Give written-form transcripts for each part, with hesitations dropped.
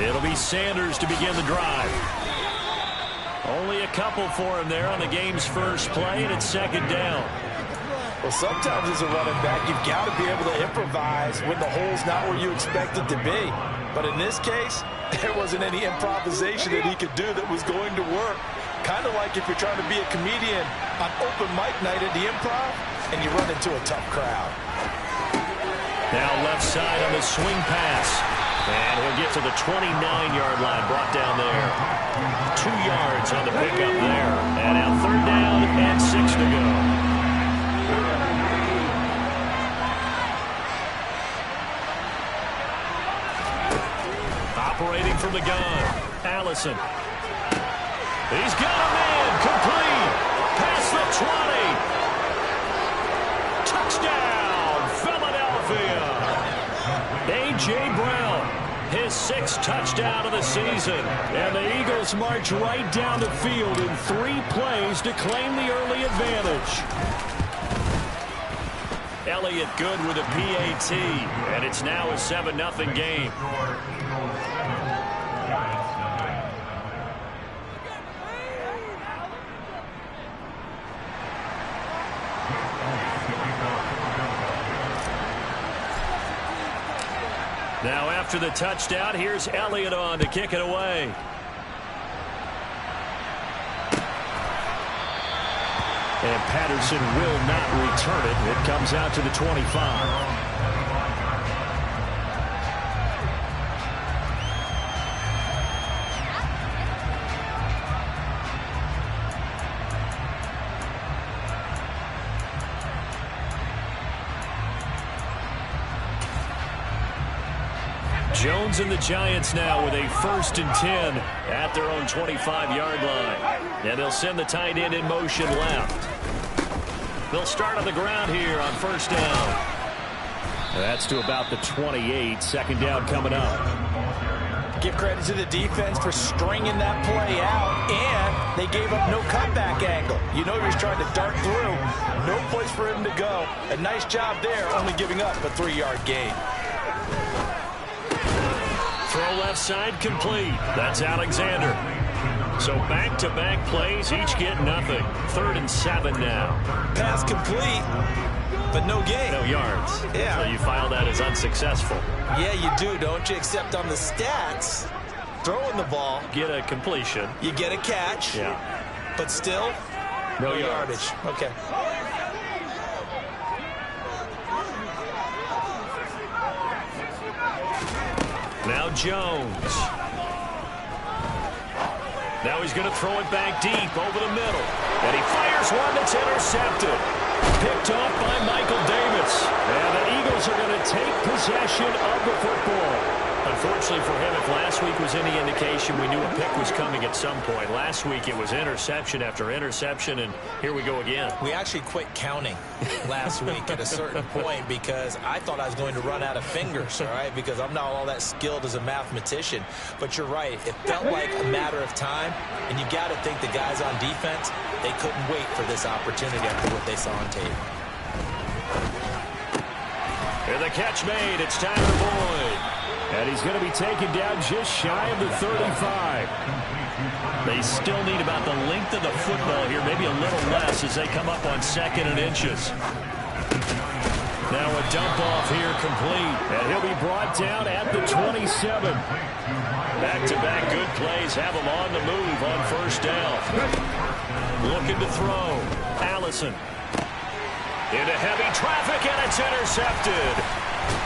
It'll be Sanders to begin the drive. Only a couple for him there on the game's first play, and it's second down. Well, sometimes as a running back, you've got to be able to improvise when the hole's not where you expect it to be. But in this case, there wasn't any improvisation that he could do that was going to work. Kind of like if you're trying to be a comedian on open mic night at the Improv and you run into a tough crowd. Now left side on the swing pass. And he'll get to the 29-yard line, brought down there. 2 yards on the pickup there. And now third down and 6 to go. Operating from the gun, Allison. He's got a man, complete. Past the 20. Touchdown, Philadelphia. A.J. Brown. His 6th touchdown of the season. And the Eagles march right down the field in 3 plays to claim the early advantage. Elliott good with a PAT. And it's now a 7-0 game. Now after the touchdown, here's Elliott on to kick it away. And Patterson will not return it. It comes out to the 25. Jones and the Giants now with a 1st and 10 at their own 25-yard line. And they'll send the tight end in motion left. They'll start on the ground here on 1st down. That's to about the 28. 2nd down coming up. Give credit to the defense for stringing that play out, and they gave up no cutback angle. You know he was trying to dart through. No place for him to go. A nice job there, only giving up a 3-yard gain. Throw left side complete. That's Alexander. So back-to-back plays, each get nothing. 3rd and 7 now. Pass complete, but no gain. No yards. Yeah. So you file that as unsuccessful. Yeah, you do, don't you? Except on the stats, throwing the ball. Get a completion. You get a catch. Yeah. But still, no yardage. Okay. Now Jones. Now he's going to throw it back deep over the middle. And he fires one that's intercepted. Picked off by Michael Davis. And the Eagles are going to take possession of the football. Unfortunately for him, if last week was any indication, we knew a pick was coming at some point. Last week it was interception after interception, and here we go again. We actually quit counting last week at a certain point because I thought I was going to run out of fingers, all right, because I'm not all that skilled as a mathematician. But you're right. It felt like a matter of time, and you got to think the guys on defense, they couldn't wait for this opportunity after what they saw on tape. And the catch made. It's Tyler Boyd. And he's going to be taken down just shy of the 35. They still need about the length of the football here, maybe a little less as they come up on 2nd and inches. Now a dump off here complete. And he'll be brought down at the 27. Back-to-back good plays have him on the move on 1st down. Looking to throw. Allison. Into heavy traffic, and it's intercepted.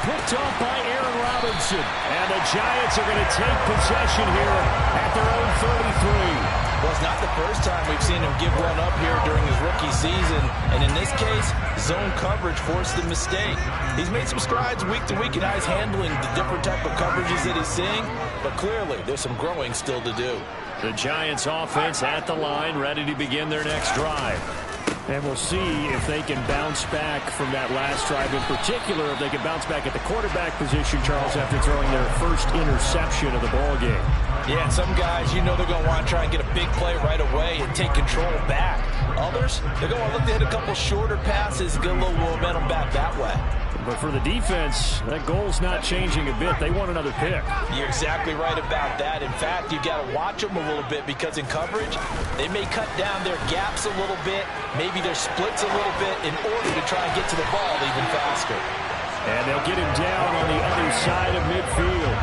Picked off by Aaron Robinson. And the Giants are going to take possession here at their own 33. Well, it's not the first time we've seen him give one up here during his rookie season. And in this case, zone coverage forced the mistake. He's made some strides week to week, and he's handling the different type of coverages that he's seeing. But clearly, there's some growing still to do. The Giants offense at the line, ready to begin their next drive. And we'll see if they can bounce back from that last drive. In particular, if they can bounce back at the quarterback position, Charles, after throwing their first interception of the ball game. Yeah, and some guys, you know they're going to want to try and get a big play right away and take control back. Others, they're going to look to hit a couple shorter passes and get a little momentum back that way. But for the defense, that goal's not changing a bit. They want another pick. You're exactly right about that. In fact, you've got to watch them a little bit because in coverage, they may cut down their gaps a little bit, maybe their splits a little bit in order to try and get to the ball even faster. And they'll get him down on the other side of midfield.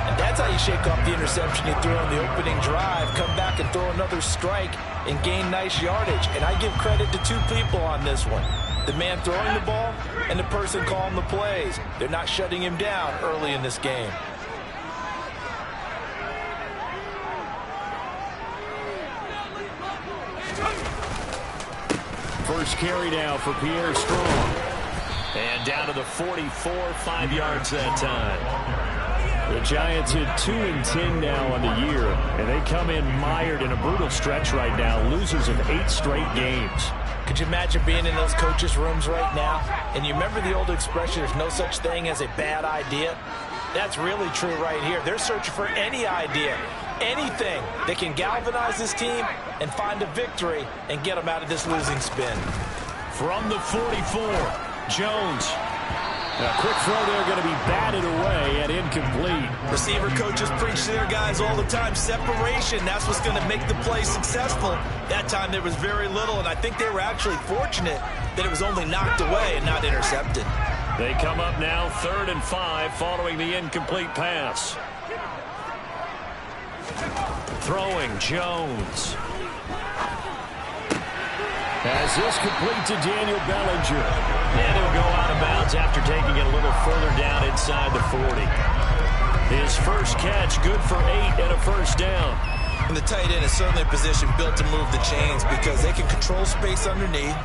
And that's how you shake off the interception you threw on the opening drive, come back and throw another strike and gain nice yardage. And I give credit to two people on this one. The man throwing the ball and the person calling the plays. They're not shutting him down early in this game. First carry now for Pierre Strong. And down to the 44, 5 yards that time. The Giants hit 2-10 now on the year, and they come in mired in a brutal stretch right now, losers of 8 straight games. Could you imagine being in those coaches' rooms right now? And you remember the old expression, there's no such thing as a bad idea? That's really true right here. They're searching for any idea, anything that can galvanize this team and find a victory and get them out of this losing spin. From the 44, Jones. A quick throw there going to be batted away and incomplete. Receiver coaches preach to their guys all the time. Separation, that's what's going to make the play successful. That time there was very little, and I think they were actually fortunate that it was only knocked away and not intercepted. They come up now 3rd and 5 following the incomplete pass. Throwing Jones. As this complete to Daniel Bellinger. And he'll go out of bounds after taking it a little further down inside the 40. His first catch, good for 8 and a first down. And the tight end is certainly a position built to move the chains because they can control space underneath.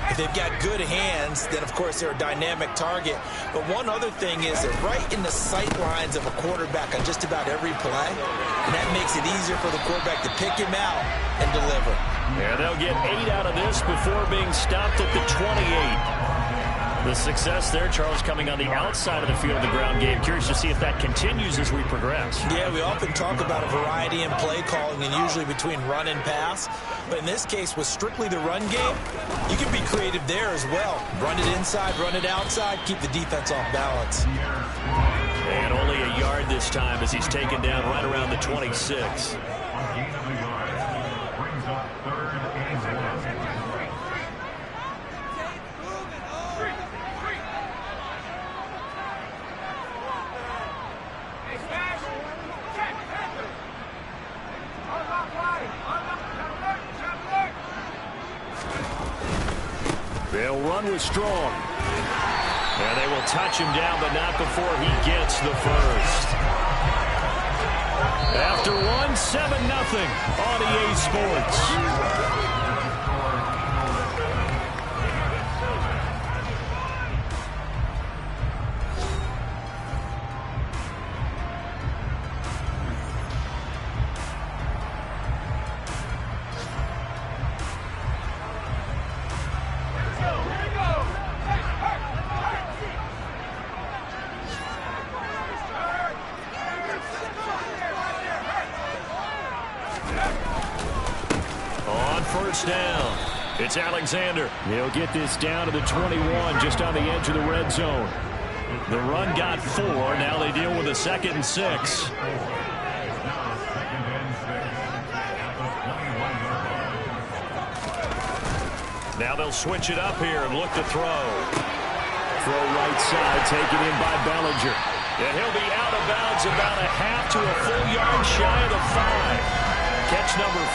If they've got good hands, then of course they're a dynamic target. But one other thing is they're right in the sight lines of a quarterback on just about every play. And that makes it easier for the quarterback to pick him out and deliver. Yeah, they'll get 8 out of this before being stopped at the 28. The success there, Charles, coming on the outside of the field, the ground game. Curious to see if that continues as we progress. Yeah, we often talk about a variety in play calling and usually between run and pass. But in this case, with strictly the run game, you can be creative there as well. Run it inside, run it outside, keep the defense off balance. And only a yard this time as he's taken down right around the 26. They'll run with Strong. And they will touch him down, but not before he gets the first. After 1, 7-0 on EA Sports. First down. It's Alexander. He'll get this down to the 21, just on the edge of the red zone. The run got 4. Now they deal with a 2nd and 6. Now they'll switch it up here and look to throw. Throw right side, taken in by Bellinger. And he'll be out of bounds about a half to a full yard shy of the 5. Catch number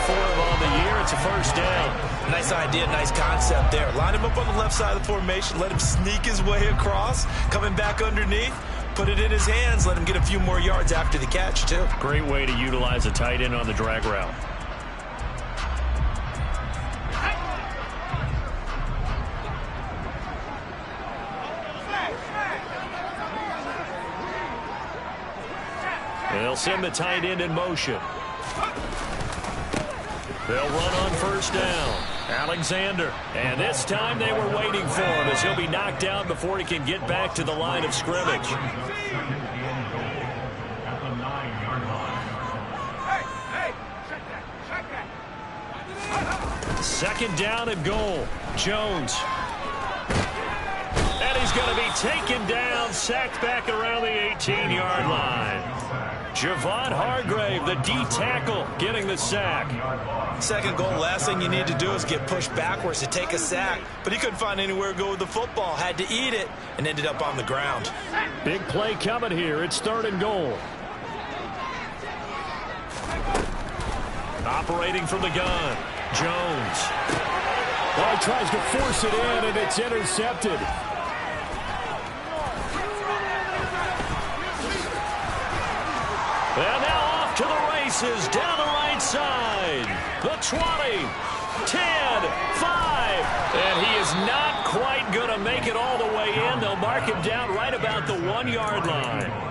44 on the year. It's a first down. Nice idea, nice concept there. Line him up on the left side of the formation. Let him sneak his way across. Coming back underneath. Put it in his hands. Let him get a few more yards after the catch, too. Great way to utilize a tight end on the drag route. They'll send the tight end in motion. They'll run on first down. Alexander. And this time they were waiting for him as he'll be knocked down before he can get back to the line of scrimmage. Second down and goal. Jones. And he's going to be taken down, sacked back around the 18-yard line. Javon Hargrave, the D tackle, getting the sack. Second goal, last thing you need to do is get pushed backwards to take a sack. But he couldn't find anywhere to go with the football. Had to eat it and ended up on the ground. Big play coming here. It's third and goal. Operating from the gun. Jones. Oh, he tries to force it in, and it's intercepted. And now off to the races, down the right side. The 20, 10, 5. And he is not quite going to make it all the way in. They'll mark him down right about the 1-yard line.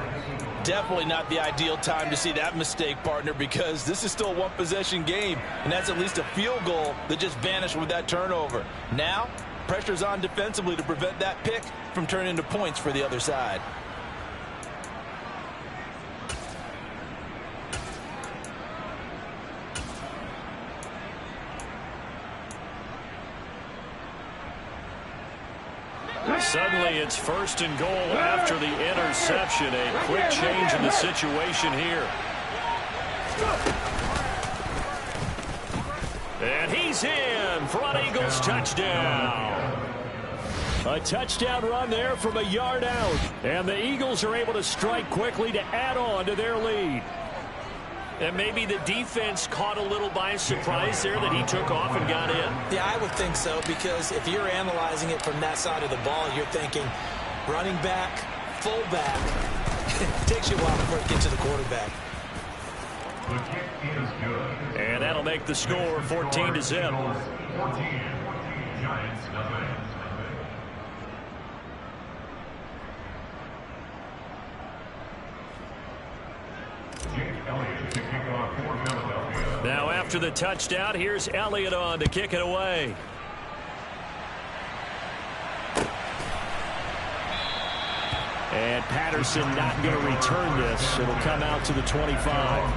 Definitely not the ideal time to see that mistake, partner, because this is still a one-possession game, and that's at least a field goal that just vanished with that turnover. Now, pressure's on defensively to prevent that pick from turning into points for the other side. Suddenly it's first and goal after the interception. A quick change in the situation here. And he's in. Front Eagles touchdown. A touchdown run there from a yard out. And the Eagles are able to strike quickly to add on to their lead. And maybe the defense caught a little by surprise there that he took off and got in. Yeah, I would think so, because if you're analyzing it from that side of the ball, you're thinking running back, fullback. It takes you a while before you get to the quarterback. The kick is good. And that'll make the score 14-0. 14. Giants nothing. Now after the touchdown, here's Elliott on to kick it away. And Patterson not going to return this. It'll come out to the 25.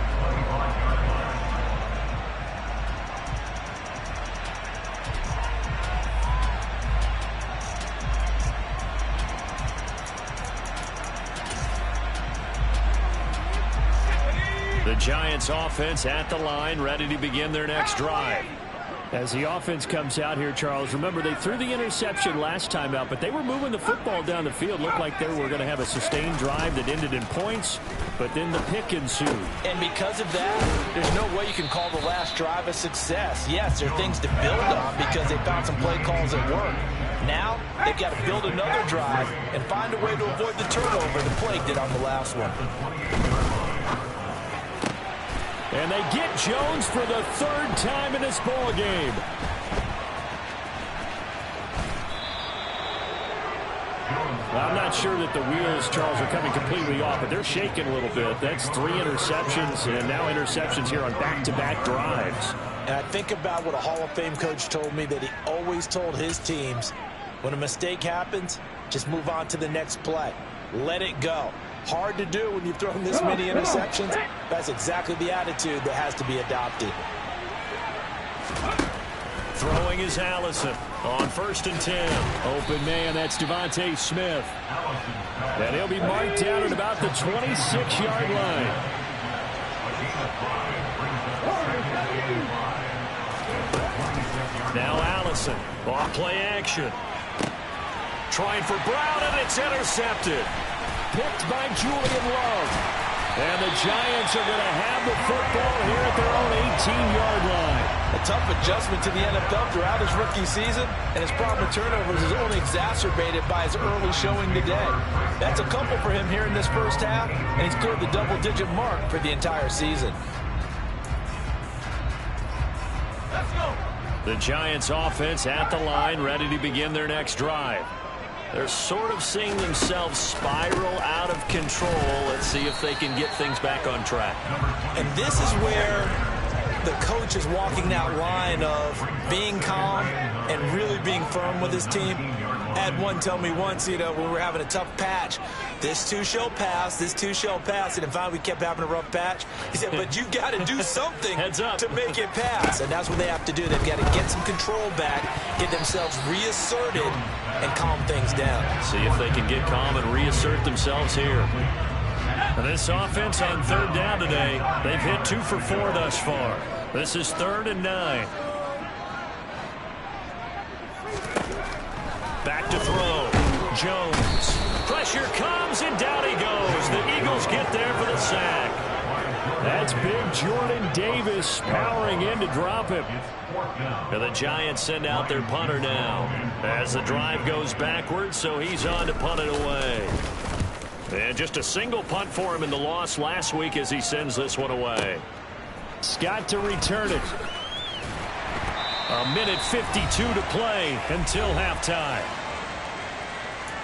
The Giants offense at the line, ready to begin their next drive. As the offense comes out here, Charles, remember they threw the interception last time out, but they were moving the football down the field. Looked like they were going to have a sustained drive that ended in points, but then the pick ensued. And because of that, there's no way you can call the last drive a success. Yes, there are things to build on because they found some play calls that work. Now, they've got to build another drive and find a way to avoid the turnover the play did on the last one. And they get Jones for the third time in this ball game. I'm not sure that the wheels, Charles, are coming completely off, but they're shaking a little bit. That's 3 interceptions, and now interceptions here on back-to-back drives. And I think about what a Hall of Fame coach told me, that he always told his teams, when a mistake happens, just move on to the next play. Let it go. Hard to do when you've thrown this many interceptions. That's exactly the attitude that has to be adopted. Throwing is Allison on 1st and 10. Open man, that's Devontae Smith. And he'll be marked down at about the 26-yard line. Now Allison, off play action. Trying for Brown, and it's intercepted. Picked by Julian Love. And the Giants are going to have the football here at their own 18-yard line. A tough adjustment to the NFL throughout his rookie season, and his problem with turnovers is only exacerbated by his early showing today. That's a couple for him here in this first half, and he's cleared the double-digit mark for the entire season. Let's go. The Giants offense at the line, ready to begin their next drive. They're sort of seeing themselves spiral out of control. Let's see if they can get things back on track. And this is where the coach is walking that line of being calm and really being firm with his team. I had one tell me once, when we were having a tough patch, this too shall pass, this too shall pass, and finally we kept having a rough patch. He said, but you've got to do something to make it pass, and that's what they have to do. They've got to get some control back, get themselves reasserted, and calm things down. See if they can get calm and reassert themselves here. And this offense on third down today, they've hit 2 for 4 thus far. This is 3rd and 9. Back to throw. Jones. Pressure comes, and down he goes. The Eagles get there for the sack. That's big Jordan Davis powering in to drop him. And the Giants send out their punter now as the drive goes backwards, so he's on to punt it away. And just a single punt for him in the loss last week as he sends this one away. Scott to return it. A minute 52 to play until halftime.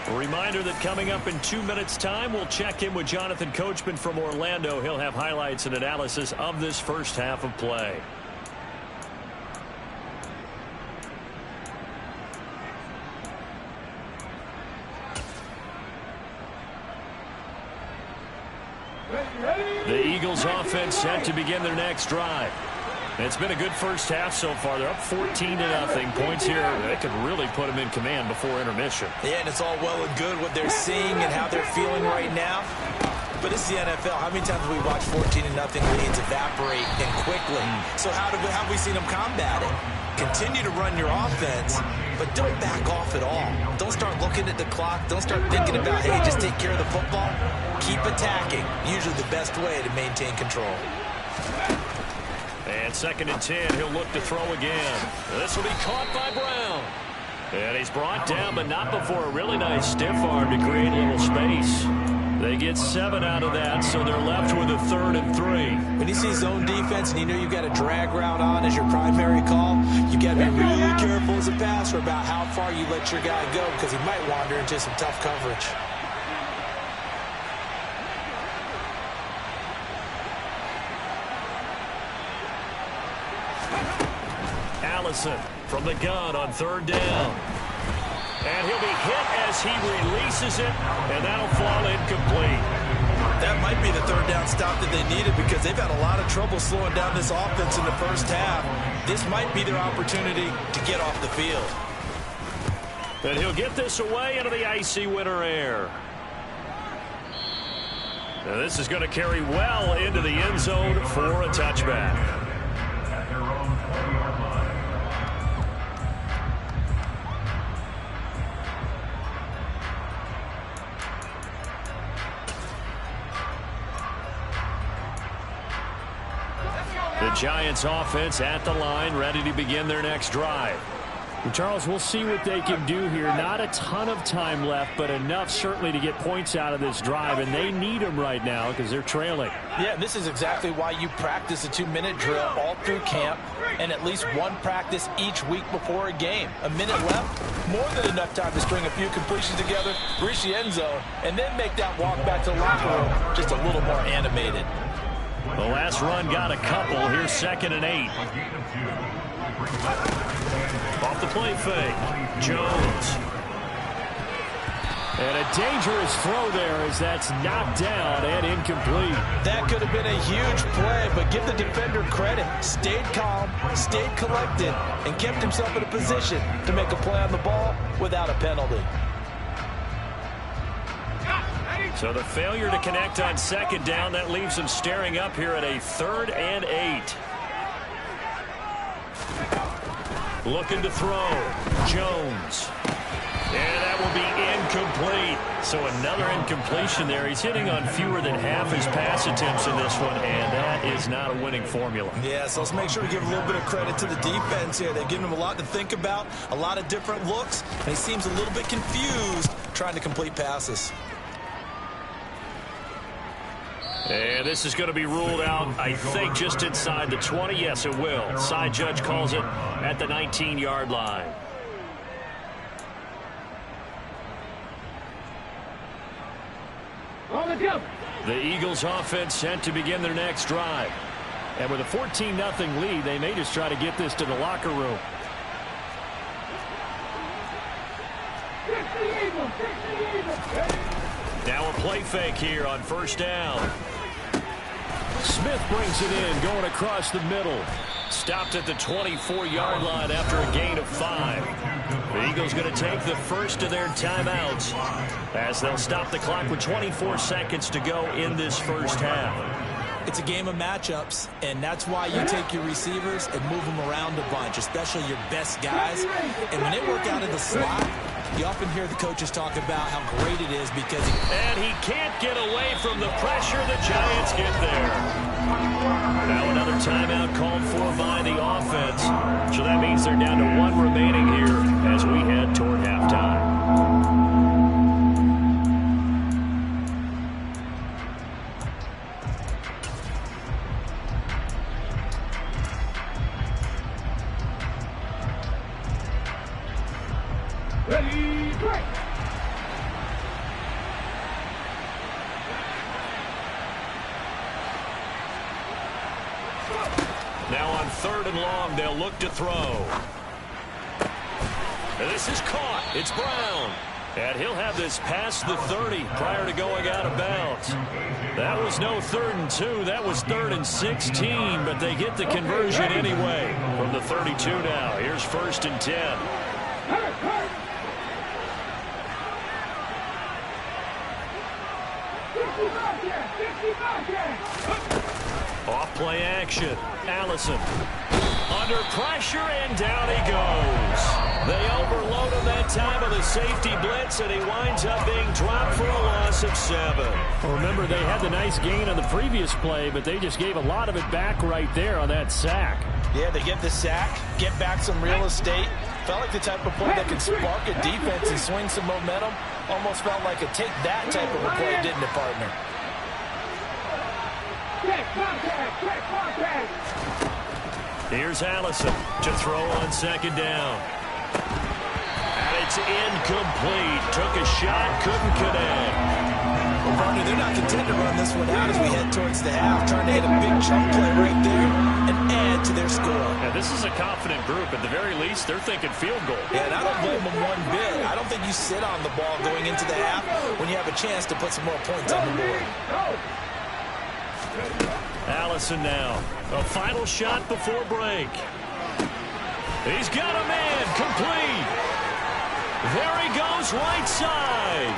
A reminder that coming up in 2 minutes' time, we'll check in with Jonathan Coachman from Orlando. He'll have highlights and analysis of this first half of play. The Eagles offense set to begin their next drive. It's been a good first half so far. They're up 14-0. Points here, they could really put them in command before intermission. Yeah, and it's all well and good what they're seeing and how they're feeling right now. But it's the NFL. How many times have we watched 14-0 leads evaporate and quickly? So how have we seen them combat it? Continue to run your offense, but don't back off at all. Don't start looking at the clock. Don't start thinking about, hey, just take care of the football. Keep attacking. Usually the best way to maintain control. And 2nd and 10, he'll look to throw again. This will be caught by Brown. And he's brought down, but not before a really nice stiff arm to create a little space. They get 7 out of that, so they're left with a 3rd and 3. When you see zone defense and you know you've got a drag route on as your primary call, you've got to be really careful as a passer about how far you let your guy go because he might wander into some tough coverage. Allison from the gun on 3rd down. And he'll be hit as he releases it, and that'll fall incomplete. That might be the 3rd down stop that they needed because they've had a lot of trouble slowing down this offense in the first half. This might be their opportunity to get off the field. And he'll get this away into the icy winter air. Now this is going to carry well into the end zone for a touchback. At their own 20-yard line. The Giants offense at the line, ready to begin their next drive. Charles, we'll see what they can do here. Not a ton of time left, but enough certainly to get points out of this drive, and they need them right now because they're trailing. Yeah, this is exactly why you practice a 2-minute drill all through camp and at least one practice each week before a game. A minute left, more than enough time to string a few completions together, reach the end zone, and then make that walk back to the locker room just a little more animated. The last run got a couple. Here's 2nd and 8. Off the play fake. Jones. And a dangerous throw there as that's knocked down and incomplete. That could have been a huge play, but give the defender credit. Stayed calm, stayed collected, and kept himself in a position to make a play on the ball without a penalty. So the failure to connect on 2nd down, that leaves them staring up here at a 3rd and 8. Looking to throw. Jones. And that will be incomplete. So another incompletion there. He's hitting on fewer than half his pass attempts in this one, and that is not a winning formula. Yeah, so let's make sure to give a little bit of credit to the defense here. They've given him a lot to think about, a lot of different looks, and he seems a little bit confused trying to complete passes. And this is going to be ruled out, I think, just inside the 20. Yes, it will. Side judge calls it at the 19-yard line. The Eagles offense set to begin their next drive. And with a 14-0 lead, they may just try to get this to the locker room. Now a play fake here on first down. Smith brings it in, going across the middle. Stopped at the 24-yard line after a gain of 5. The Eagles going to take the first of their timeouts as they'll stop the clock with 24 seconds to go in this first half. It's a game of matchups, and that's why you take your receivers and move them around a bunch, especially your best guys. And when they work out in the slot, you often hear the coaches talk about how great it is because and he can't get away from the pressure. The Giants get there. Now another timeout called for by the offense. So that means they're down to 1 remaining here as we head toward halftime. Now on 3rd and long, they'll look to throw. And this is caught. It's Brown. And he'll have this past the 30 prior to going out of bounds. That was no 3rd and 2. That was 3rd and 16, but they get the conversion anyway from the 32 now. Here's 1st and 10. Off play action. Allison under pressure, and down he goes. They overload him that time of the safety blitz, and he winds up being dropped for a loss of 7. Well, remember, they had the nice gain on the previous play, but they just gave a lot of it back right there on that sack. Yeah, they get the sack, get back some real estate. Felt like the type of play that can spark a defense and swing some momentum. Almost felt like a take that type of a play, didn't it, partner? Here's Allison to throw on 2nd down. And it's incomplete. Took a shot, couldn't connect. Well, partner, they're not content to run this one out as we head towards the half, trying to hit a big chunk play right there and add to their score. Now, this is a confident group. At the very least, they're thinking field goal. Yeah, and I don't blame them one bit. I don't think you sit on the ball going into the half when you have a chance to put some more points on the board. Allison now. A final shot before break. He's got a man. Complete. There he goes, right side.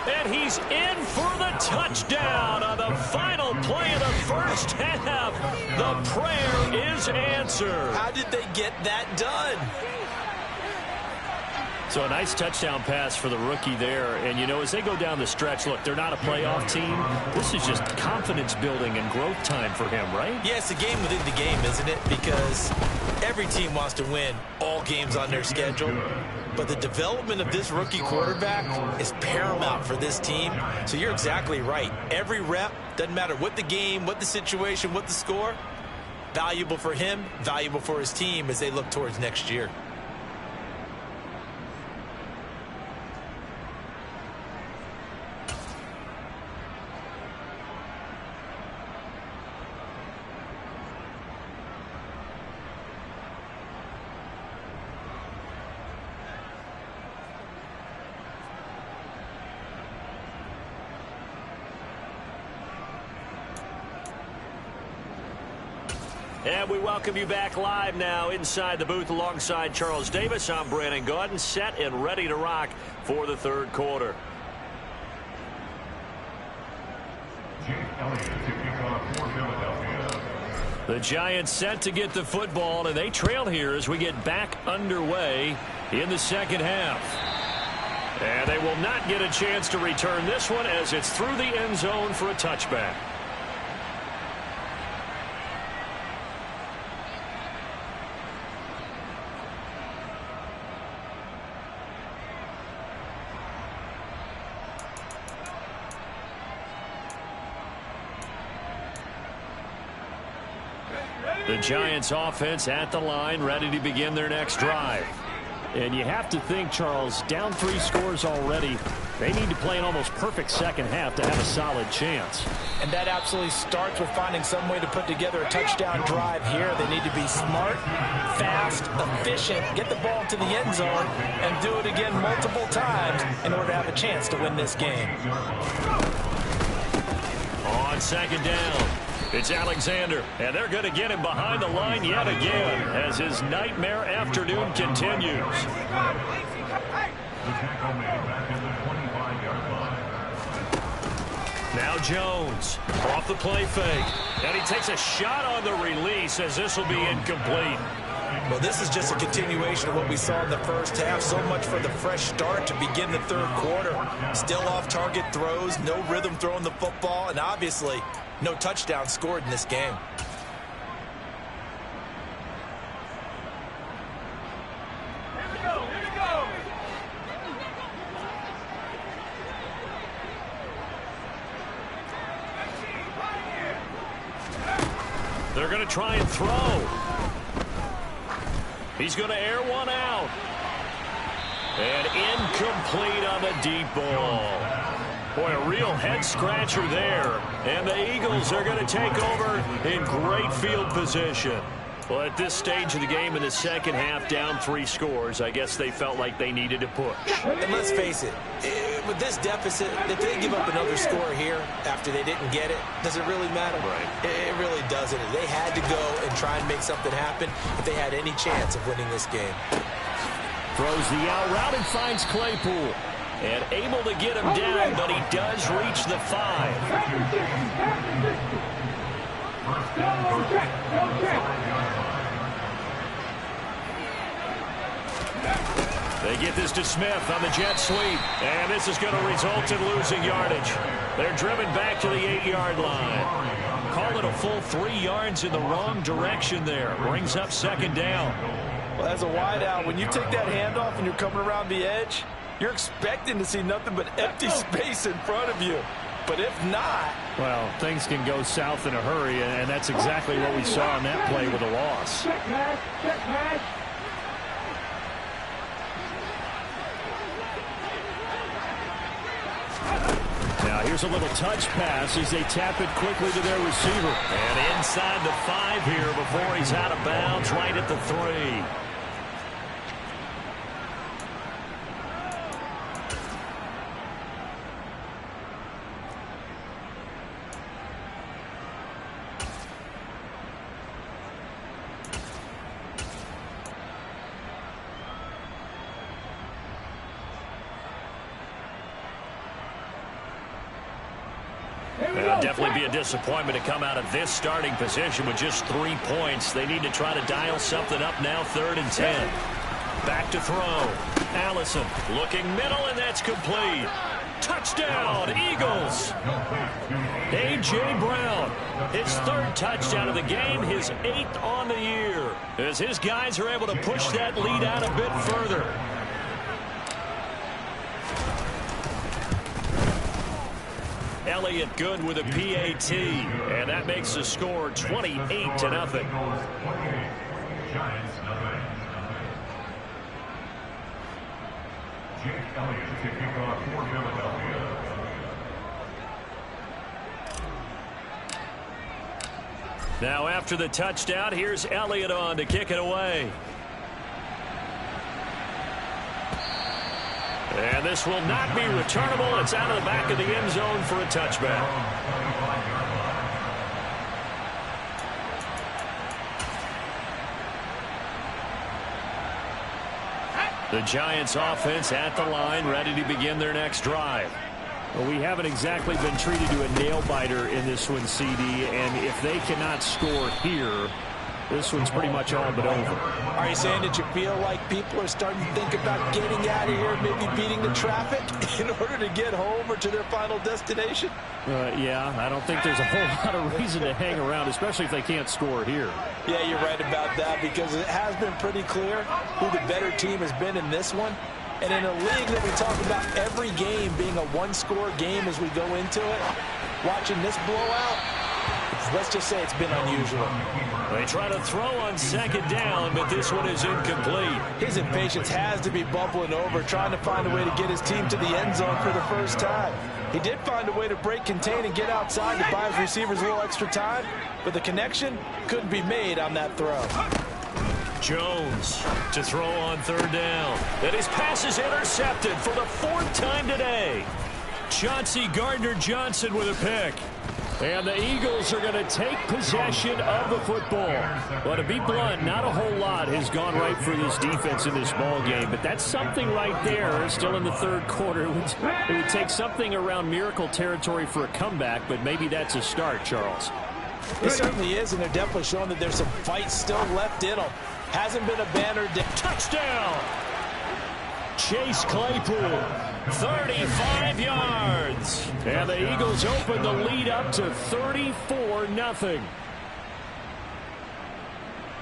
And he's in for the touchdown on the final play of the first half. The prayer is answered. How did they get that done? So a nice touchdown pass for the rookie there. And, you know, as they go down the stretch, look, they're not a playoff team. This is just confidence building and growth time for him, right? Yeah, it's a game within the game, isn't it? Because every team wants to win all games on their schedule. But the development of this rookie quarterback is paramount for this team. So you're exactly right. Every rep, doesn't matter what the game, what the situation, what the score, valuable for him, valuable for his team as they look towards next year. And we welcome you back live now inside the booth alongside Charles Davis. I'm Brandon Gaudin, set and ready to rock for the 3rd quarter. The Giants set to get the football, and they trail here as we get back underway in the 2nd half. And they will not get a chance to return this one as it's through the end zone for a touchback. The Giants offense at the line, ready to begin their next drive. And you have to think, Charles, down 3 scores already. They need to play an almost perfect second half to have a solid chance. And that absolutely starts with finding some way to put together a touchdown drive here. They need to be smart, fast, efficient, get the ball to the end zone, and do it again multiple times in order to have a chance to win this game. On second down, it's Alexander, and they're going to get him behind the line yet again as his nightmare afternoon continues. Now Jones off the play fake, and he takes a shot on the release as this will be incomplete. Well, this is just a continuation of what we saw in the first half. So much for the fresh start to begin the third quarter. Still off-target throws, no rhythm throwing the football, and obviously no touchdown scored in this game. They're going to try and throw. He's going to air one out. And incomplete on the deep ball. Boy, a real head-scratcher there. And the Eagles are going to take over in great field position. Well, at this stage of the game in the second half, down 3 scores, I guess they felt like they needed to push. And let's face it, with this deficit, if they give up another score here after they didn't get it, does it really matter? Right. It really doesn't. They had to go and try and make something happen if they had any chance of winning this game. Throws the out route and finds Claypool. And able to get him down, but he does reach the 5. They get this to Smith on the jet sweep, and this is going to result in losing yardage. They're driven back to the 8-yard line. Call it a full 3 yards in the wrong direction there. Brings up second down. Well, as a wideout, when you take that handoff and you're coming around the edge, you're expecting to see nothing but empty space in front of you. But if not... Well, things can go south in a hurry, and that's exactly what we saw on that play with a loss. Now here's a little touch pass as they tap it quickly to their receiver. And inside the 5 here before he's out of bounds, right at the 3. It'll definitely be a disappointment to come out of this starting position with just 3 points. They need to try to dial something up now, 3rd and 10. Back to throw. Allison looking middle, and that's complete. Touchdown, Eagles. A.J. Brown, his 3rd touchdown of the game, his 8th on the year, as his guys are able to push that lead out a bit further. Elliott good with a PAT, and that makes the score 28-0. Jake Elliott kicking off for Philadelphia. Now after the touchdown, here's Elliott on to kick it away. And this will not be returnable. It's out of the back of the end zone for a touchback. The Giants offense at the line, ready to begin their next drive. Well, we haven't exactly been treated to a nail-biter in this one, CD, and if they cannot score here, this one's pretty much all but over. Are you saying that you feel like people are starting to think about getting out of here, maybe beating the traffic in order to get home or to their final destination? Yeah, I don't think there's a whole lot of reason to hang around, especially if they can't score here. Yeah, you're right about that, because it has been pretty clear who the better team has been in this one. And in a league that we talk about every game being a one-score game as we go into it, watching this blowout, it's Let's just say it's been unusual. They try to throw on second down, but this one is incomplete. His impatience has to be bubbling over, trying to find a way to get his team to the end zone for the first time. He did find a way to break, contain, and get outside to buy his receivers a little extra time, but the connection couldn't be made on that throw. Jones to throw on third down. And his pass is intercepted for the fourth time today. Chauncey Gardner-Johnson with a pick. And the Eagles are going to take possession of the football. Well, to be blunt, not a whole lot has gone right for this defense in this ball game, but that's something right there. Still in the third quarter. It would take something around miracle territory for a comeback, but maybe that's a start, Charles. It certainly is, and they're definitely showing that there's some fight still left in them. Hasn't been a banner day. Touchdown! Chase Claypool, 35 yards. And the Eagles open the lead up to 34-0.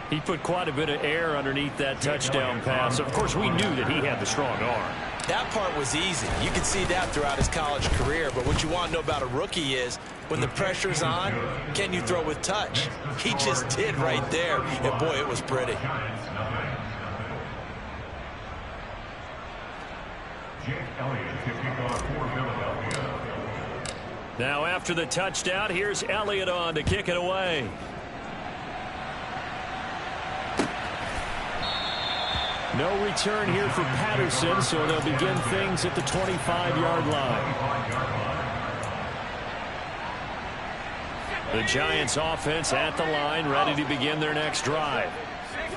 He put quite a bit of air underneath that touchdown pass. Of course, we knew that he had the strong arm. That part was easy. You can see that throughout his college career. But what you want to know about a rookie is when the pressure's on, can you throw with touch? He just did right there. And, boy, it was pretty. Now after the touchdown, here's Elliott on to kick it away. No return here for Patterson, so they'll begin things at the 25-yard line. The Giants offense at the line, ready to begin their next drive.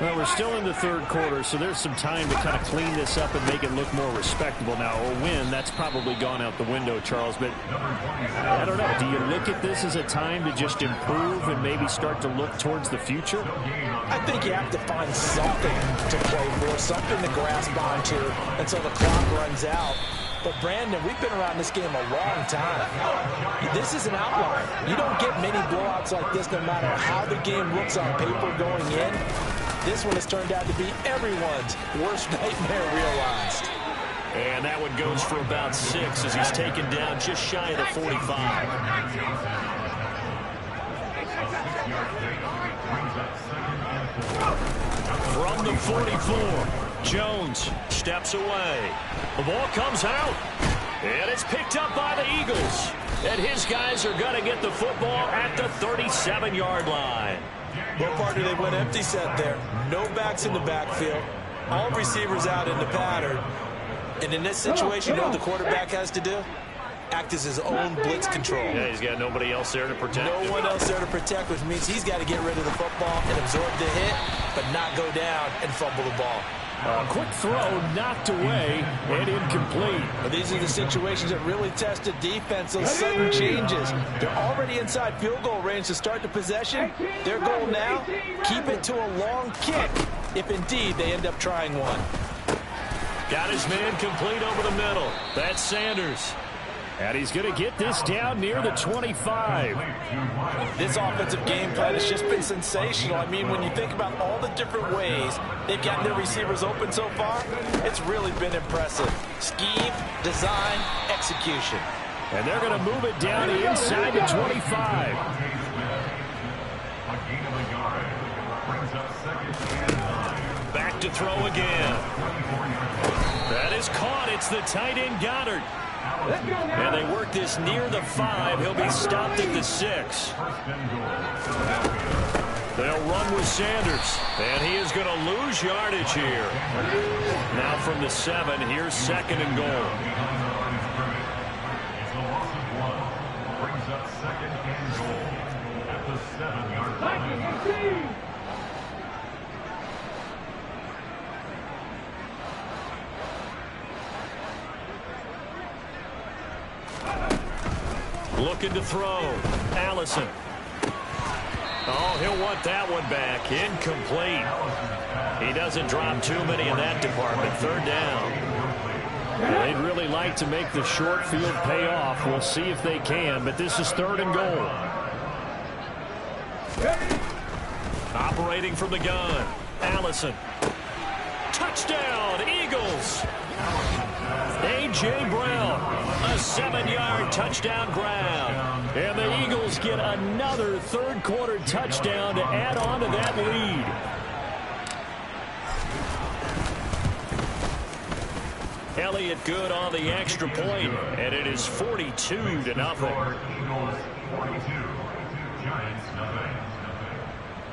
Well, we're still in the third quarter, so there's some time to kind of clean this up and make it look more respectable. Now, a win, that's probably gone out the window, Charles, but I don't know. Do you look at this as a time to just improve and maybe start to look towards the future? I think you have to find something to play for, something to grasp onto until the clock runs out. But, Brandon, we've been around this game a long time. This is an outlier. You don't get many blowouts like this no matter how the game looks on paper going in. This one has turned out to be everyone's worst nightmare realized. And that one goes for about 6 as he's taken down just shy of the 45. From the 44, Jones steps away. The ball comes out, and it's picked up by the Eagles. And his guys are going to get the football at the 37-yard line. Well, partner, they went empty set there. No backs in the backfield. All receivers out in the pattern. And in this situation, you know what the quarterback has to do? Act as his own blitz control. Yeah, he's got nobody else there to protect him. No one else there to protect, which means he's got to get rid of the football and absorb the hit, but not go down and fumble the ball. A quick throw knocked away and incomplete. Well, these are the situations that really test the defense, those sudden changes. They're already inside field goal range to start the possession. Their goal now, keep it to a long kick, if indeed they end up trying one. Got his man complete over the middle. That's Sanders. And he's going to get this down near the 25. This offensive game plan has just been sensational. I mean, when you think about all the different ways they've gotten their receivers open so far, it's really been impressive. Scheme, design, execution. And they're going to move it down inside the 25. Back to throw again. That is caught. It's the tight end Goddard. And they work this near the 5. He'll be stopped at the 6. They'll run with Sanders. And he is going to lose yardage here. Now from the 7, here's 2nd and goal. Brings up 2nd and goal at the 7-yard line. Looking to throw. Allison. Oh, he'll want that one back. Incomplete. He doesn't drop too many in that department. 3rd down. They'd really like to make the short field pay off. We'll see if they can, but this is 3rd and goal. Operating from the gun. Allison. Touchdown, Eagles. A.J. A.J. Brown. A 7-yard touchdown grab. And the Eagles get another third-quarter touchdown to add on to that lead. Elliott good on the extra point, and it is 42-0. Eagles 42, Giants nothing.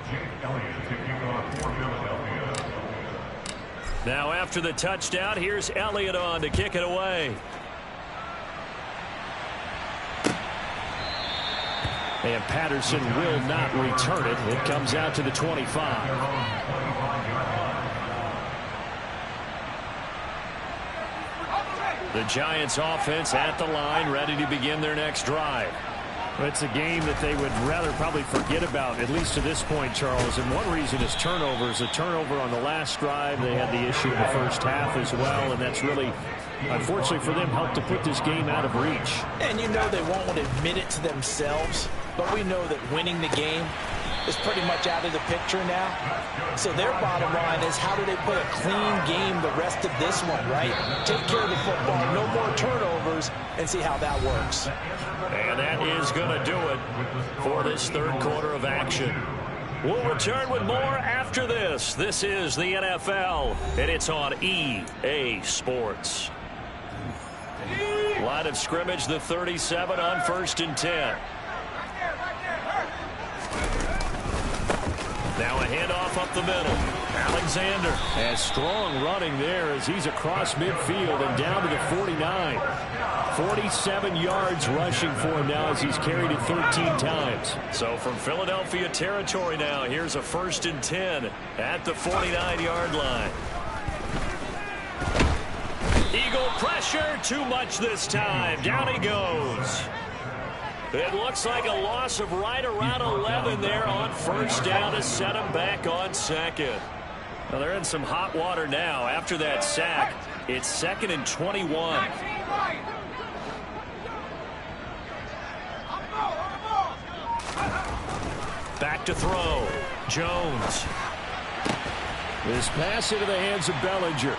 Jake Elliott taking off for Philadelphia. Now after the touchdown, here's Elliott on to kick it away. And Patterson will not return it. It comes out to the 25. The Giants offense at the line, ready to begin their next drive. It's a game that they would rather probably forget about, at least to this point, Charles. And one reason is turnovers. A turnover on the last drive. They had the issue in the first half as well, and that's really, unfortunately for them, helped to put this game out of reach. And you know they won't want to admit it to themselves, but we know that winning the game is pretty much out of the picture now. So their bottom line is, how do they play a clean game the rest of this one, right? Take care of the football, no more turnovers, and see how that works. And that is going to do it for this third quarter of action. We'll return with more after this. This is the NFL, and it's on EA Sports. Line of scrimmage, the 37 on 1st and 10. Now a handoff up the middle. Alexander has strong running there as he's across midfield and down to the 49. 47 yards rushing for him now as he's carried it 13 times. So from Philadelphia territory now, here's a 1st and 10 at the 49-yard line. Eagle pressure, too much this time. Down he goes. It looks like a loss of right around 11 there on 1st down to set him back on 2nd. Well, they're in some hot water now. After that sack, it's 2nd and 21. Back to throw. Jones. This pass into the hands of Bellinger.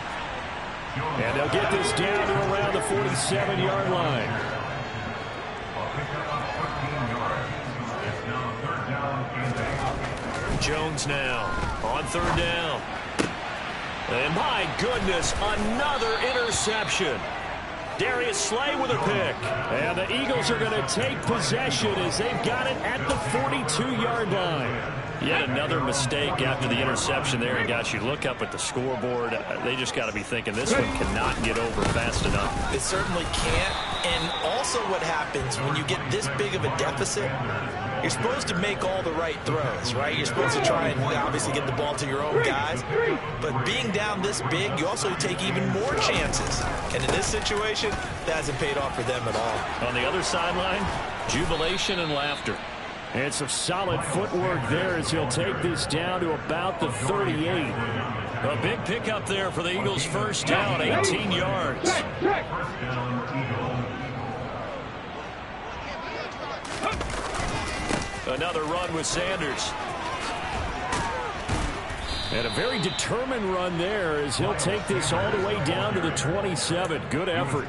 And they'll get this down to around the 47-yard line. Jones now on 3rd down. And my goodness, another interception. Darius Slay with a pick. And the Eagles are going to take possession as they've got it at the 42-yard line. Yet another mistake after the interception there. And guys, you look up at the scoreboard, they just got to be thinking this one cannot get over fast enough. It certainly can't. And also what happens when you get this big of a deficit, you're supposed to make all the right throws, right? You're supposed to try and obviously get the ball to your own guys. But being down this big, you also take even more chances. And in this situation, that hasn't paid off for them at all. On the other sideline, jubilation and laughter. And some solid footwork there as he'll take this down to about the 38. A big pickup there for the Eagles' 1st down, 18 yards. Another run with Sanders. And a very determined run there as he'll take this all the way down to the 27. Good effort.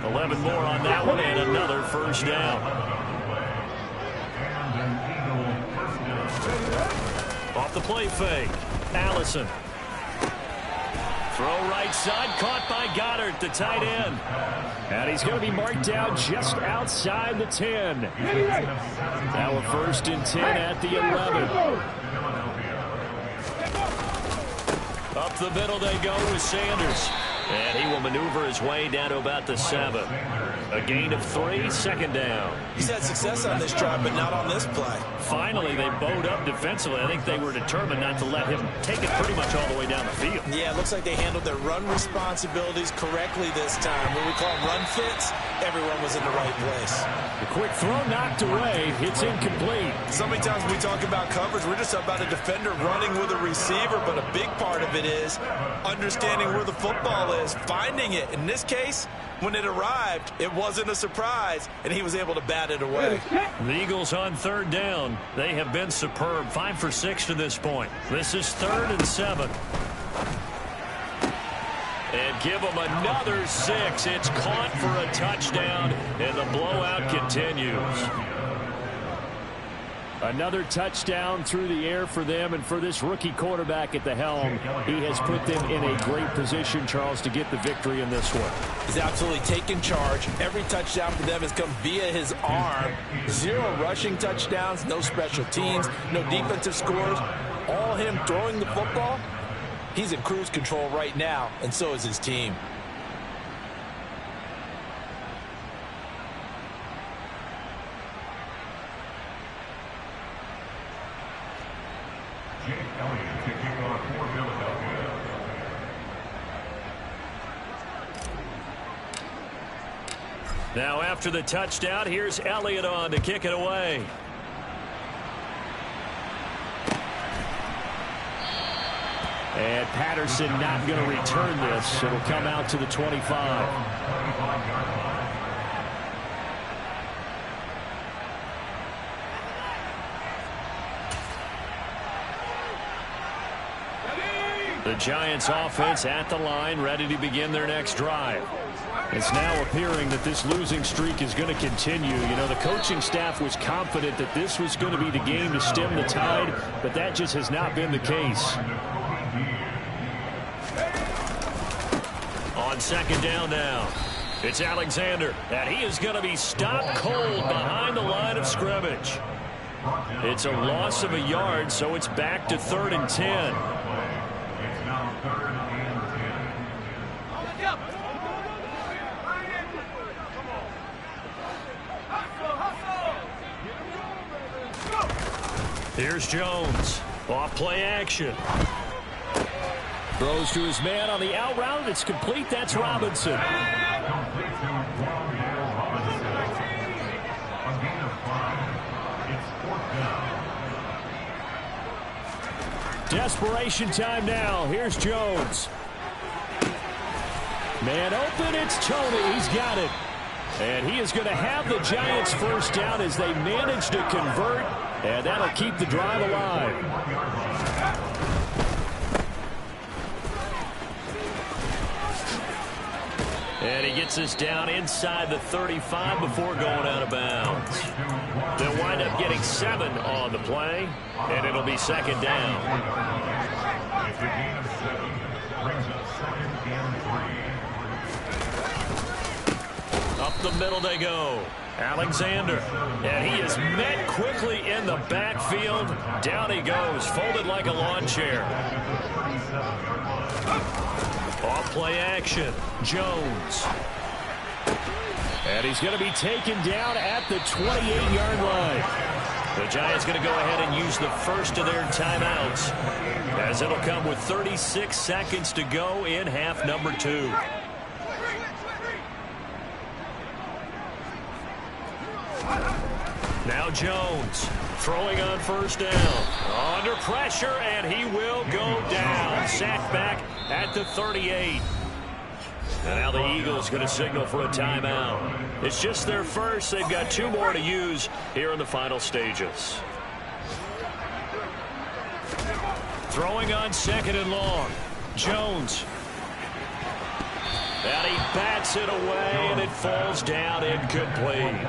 11 more on that one and another 1st down. Off the play fake. Allison. Throw right side, caught by Goddard, the tight end. And he's going to be marked down just outside the 10. Now a 1st and 10 at the 11. Up the middle they go with Sanders. And he will maneuver his way down to about the 7. A gain of 3, 2nd down. He's had success on this drive, but not on this play. Finally, they bowed up defensively. I think they were determined not to let him take it pretty much all the way down the field. Yeah, it looks like they handled their run responsibilities correctly this time. When we call them run fits, everyone was in the right place. The quick throw knocked away. It's incomplete. So many times when we talk about coverage, we're just about a defender running with a receiver, but a big part of it is understanding where the football is, finding it. In this case, when it arrived, it wasn't a surprise, and he was able to bat it away. The Eagles on 3rd down. They have been superb. 5 for 6 to this point. This is 3rd and 7. And give them another 6. It's caught for a touchdown, and the blowout continues. Another touchdown through the air for them, and for this rookie quarterback at the helm, he has put them in a great position, Charles, to get the victory in this one. He's absolutely taken charge. Every touchdown for them has come via his arm. 0 rushing touchdowns, no special teams, no defensive scores. All him throwing the football. He's in cruise control right now, and so is his team. Now after the touchdown, here's Elliott on to kick it away. And Patterson not going to return this. It'll come out to the 25. The Giants offense at the line, ready to begin their next drive. It's now appearing that this losing streak is going to continue. You know, the coaching staff was confident that this was going to be the game to stem the tide, but that just has not been the case. On second down now, it's Alexander, and he is going to be stopped cold behind the line of scrimmage. It's a loss of a yard, so it's back to 3rd and 10. It's now 3rd and 10. Here's Jones. Off play action. Throws to his man on the out route. It's complete. That's Robinson. Desperation time now. Here's Jones. Man open. It's Tony. He's got it. And he is going to have the Giants first down as they manage to convert. And that'll keep the drive alive. And he gets us down inside the 35 before going out of bounds. They'll wind up getting 7 on the play, and it'll be second down. It's a gain of 7. Brings up 2nd and 3. Up the middle they go. Alexander, and he is met quickly in the backfield. Down he goes, folded like a lawn chair. Off play action, Jones. And he's going to be taken down at the 28-yard line. The Giants going to go ahead and use the first of their timeouts, as it'll come with 36 seconds to go in half number 2. Now Jones throwing on first down. Under pressure, and he will go down. Sacked back at the 38. And now the Eagles going to signal for a timeout. It's just their first. They've got 2 more to use here in the final stages. Throwing on second and long. Jones. And he bats it away, and it falls down incomplete.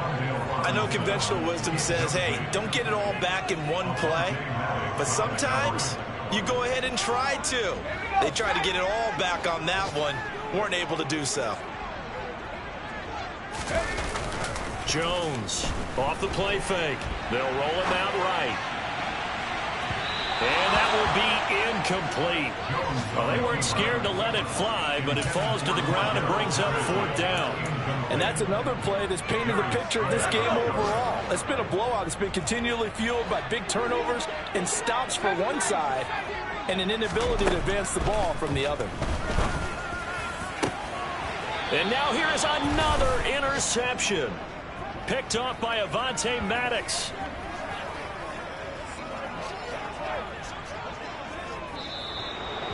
I know conventional wisdom says, hey, don't get it all back in one play. But sometimes you go ahead and try to. They tried to get it all back on that one. Weren't able to do so. Jones off the play fake. They'll roll him out right. And that will be incomplete. Well, they weren't scared to let it fly, but it falls to the ground and brings up 4th down. And that's another play that's painted the picture of this game overall. It's been a blowout. It's been continually fueled by big turnovers and stops for one side and an inability to advance the ball from the other. And now here's another interception. Picked off by Avonte Maddox.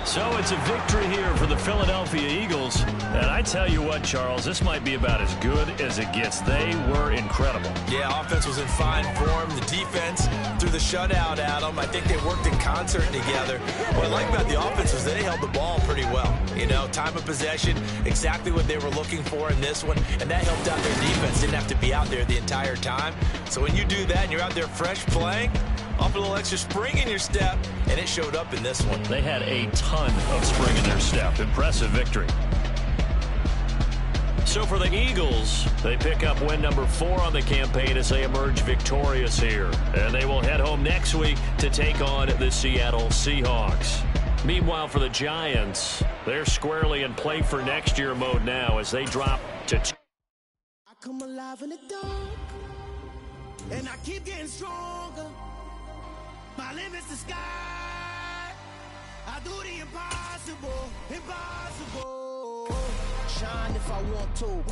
So it's a victory here for the Philadelphia Eagles. And I tell you what, Charles, this might be about as good as it gets. They were incredible. Yeah, offense was in fine form. The defense through the shutout, Adam. I think they worked in concert together. What I like about the offense was they held the ball pretty well. You know, time of possession, exactly what they were looking for in this one. And that helped out their defense. Didn't have to be out there the entire time. So when you do that and you're out there fresh playing, off a little extra spring in your step, and it showed up in this one. They had a ton of spring in their step. Impressive victory. So for the Eagles, they pick up win number 4 on the campaign as they emerge victorious here. And they will head home next week to take on the Seattle Seahawks. Meanwhile, for the Giants, they're squarely in play for next year mode now as they drop to I come alive in the dark, and I keep getting stronger. My limit's the sky. I do the impossible, impossible. Shine if I want to.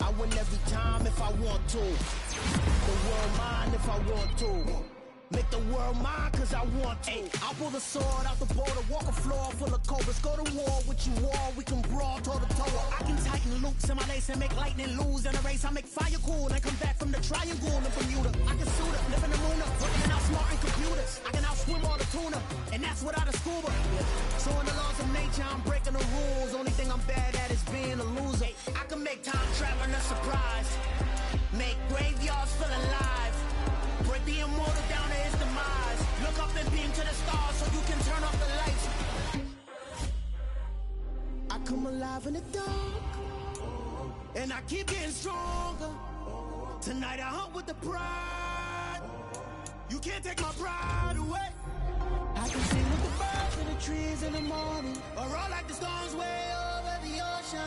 I win every time if I want to. The world mine if I want to. Make the world mine cause I want to. I'll pull the sword out the border, walk a floor full of cobras. Go to war with you all, we can brawl toe to toe. I can tighten loops in my lace and make lightning lose in a race. I make fire cool and come back from the triangle in Bermuda. I can suit up, live in the moon up, working out smart in computers. I can outswim all the tuna, and that's without a scuba. So in the laws of nature, I'm breaking the rules. Only thing I'm bad at is being a loser. I can make time traveling a surprise, make graveyards feel alive. Break the immortal down to his demise. Look up and beam to the stars so you can turn off the lights. I come alive in the dark, and I keep getting stronger. Tonight I hunt with the pride. You can't take my pride away. I can sing with the birds and the trees in the morning, or roll like the storms way over the ocean.